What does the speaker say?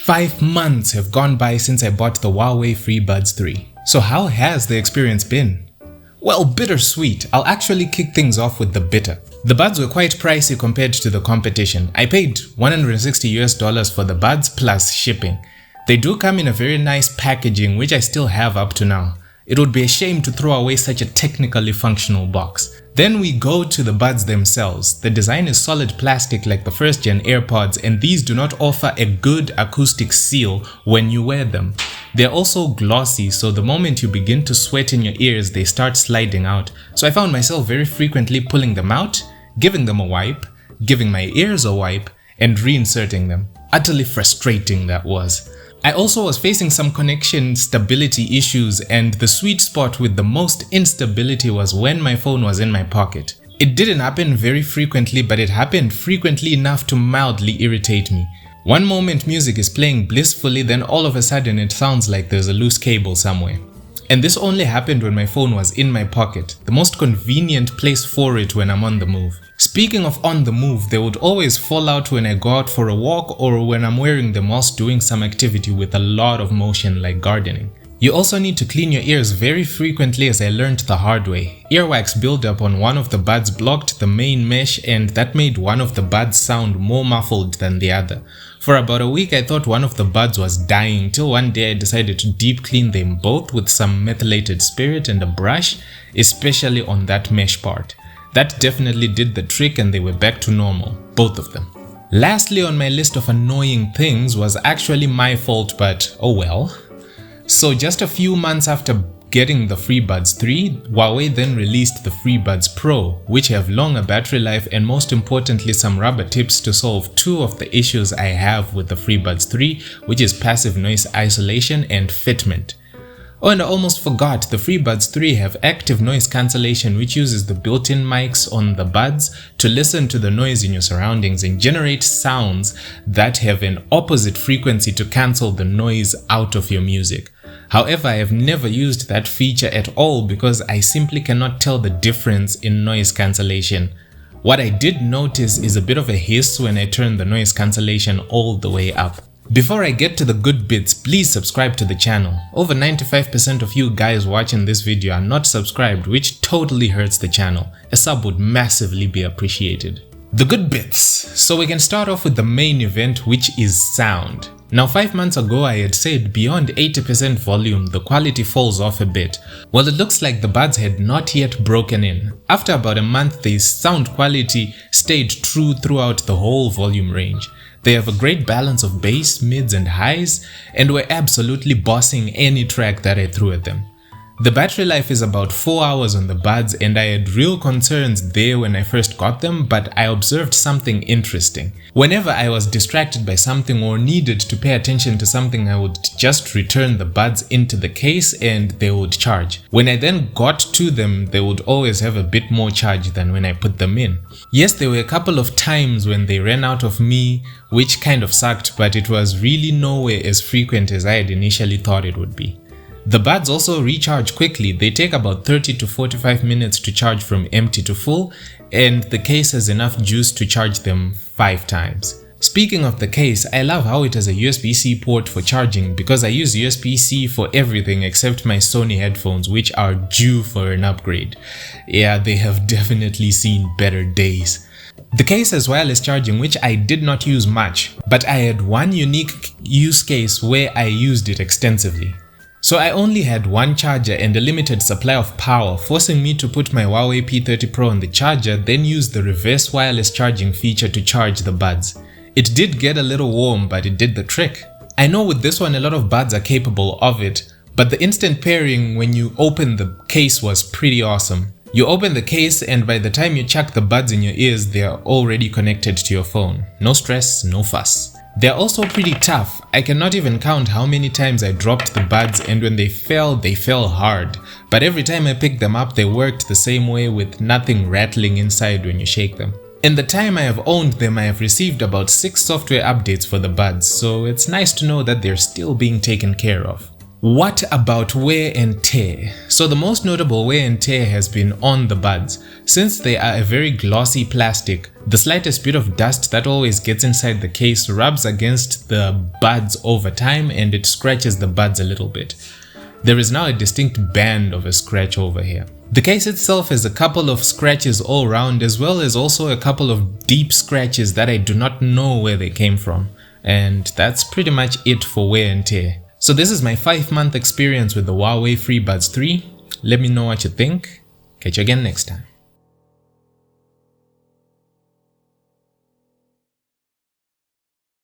5 months have gone by since I bought the Huawei Freebuds 3. So how has the experience been? Well, bittersweet. I'll actually kick things off with the bitter. The buds were quite pricey compared to the competition. I paid $160 for the buds plus shipping. They do come in a very nice packaging, which I still have up to now. It would be a shame to throw away such a technically functional box. Then we go to the buds themselves. The design is solid plastic like the first gen AirPods, and these do not offer a good acoustic seal when you wear them. They're also glossy, so the moment you begin to sweat in your ears, they start sliding out. So I found myself very frequently pulling them out, giving them a wipe, giving my ears a wipe, and reinserting them. Utterly frustrating that was. I also was facing some connection stability issues, and the sweet spot with the most instability was when my phone was in my pocket. It didn't happen very frequently, but it happened frequently enough to mildly irritate me. One moment music is playing blissfully, then all of a sudden it sounds like there's a loose cable somewhere. And this only happened when my phone was in my pocket, the most convenient place for it when I'm on the move. Speaking of on the move, they would always fall out when I go out for a walk or when I'm wearing them whilst doing some activity with a lot of motion like gardening. You also need to clean your ears very frequently, as I learned the hard way. Earwax buildup on one of the buds blocked the main mesh, and that made one of the buds sound more muffled than the other. For about a week I thought one of the buds was dying, till one day I decided to deep clean them both with some methylated spirit and a brush, especially on that mesh part. That definitely did the trick and they were back to normal, both of them. Lastly on my list of annoying things was actually my fault, but oh well. So just a few months after getting the Freebuds 3, Huawei then released the Freebuds Pro, which have longer battery life and most importantly some rubber tips to solve two of the issues I have with the Freebuds 3, which is passive noise isolation and fitment. Oh, and I almost forgot, the Freebuds 3 have active noise cancellation, which uses the built-in mics on the buds to listen to the noise in your surroundings and generate sounds that have an opposite frequency to cancel the noise out of your music. However, I have never used that feature at all because I simply cannot tell the difference in noise cancellation. What I did notice is a bit of a hiss when I turn the noise cancellation all the way up. Before I get to the good bits, please subscribe to the channel. Over 95% of you guys watching this video are not subscribed, which totally hurts the channel. A sub would massively be appreciated. The good bits. So we can start off with the main event, which is sound. Now 5 months ago I had said beyond 80% volume the quality falls off a bit. Well, it looks like the buds had not yet broken in. After about a month the sound quality stayed true throughout the whole volume range. They have a great balance of bass, mids and highs, and were absolutely bossing any track that I threw at them. The battery life is about 4 hours on the buds, and I had real concerns there when I first got them, but I observed something interesting. Whenever I was distracted by something or needed to pay attention to something, I would just return the buds into the case and they would charge. When I then got to them, they would always have a bit more charge than when I put them in. Yes, there were a couple of times when they ran out of me, which kind of sucked, but it was really nowhere as frequent as I had initially thought it would be. The buds also recharge quickly. They take about 30 to 45 minutes to charge from empty to full, and the case has enough juice to charge them 5 times. Speaking of the case, I love how it has a USB-C port for charging because I use USB-C for everything except my Sony headphones, which are due for an upgrade. Yeah, they have definitely seen better days. The case has wireless charging, which I did not use much, but I had one unique use case where I used it extensively. So I only had one charger and a limited supply of power, forcing me to put my Huawei P30 Pro on the charger, then use the reverse wireless charging feature to charge the buds. It did get a little warm, but it did the trick. I know with this one a lot of buds are capable of it, but the instant pairing when you open the case was pretty awesome. You open the case and by the time you chuck the buds in your ears, they are already connected to your phone. No stress, no fuss. They're also pretty tough. I cannot even count how many times I dropped the buds, and when they fell hard. But every time I picked them up, they worked the same way with nothing rattling inside when you shake them. In the time I have owned them, I have received about 6 software updates for the buds, so it's nice to know that they're still being taken care of. What about wear and tear? So the most notable wear and tear has been on the buds. Since they are a very glossy plastic, the slightest bit of dust that always gets inside the case rubs against the buds over time and it scratches the buds a little bit. There is now a distinct band of a scratch over here. The case itself has a couple of scratches all around, as well as also a couple of deep scratches that I do not know where they came from. And that's pretty much it for wear and tear. So this is my 5-month experience with the Huawei Freebuds 3. Let me know what you think. Catch you again next time.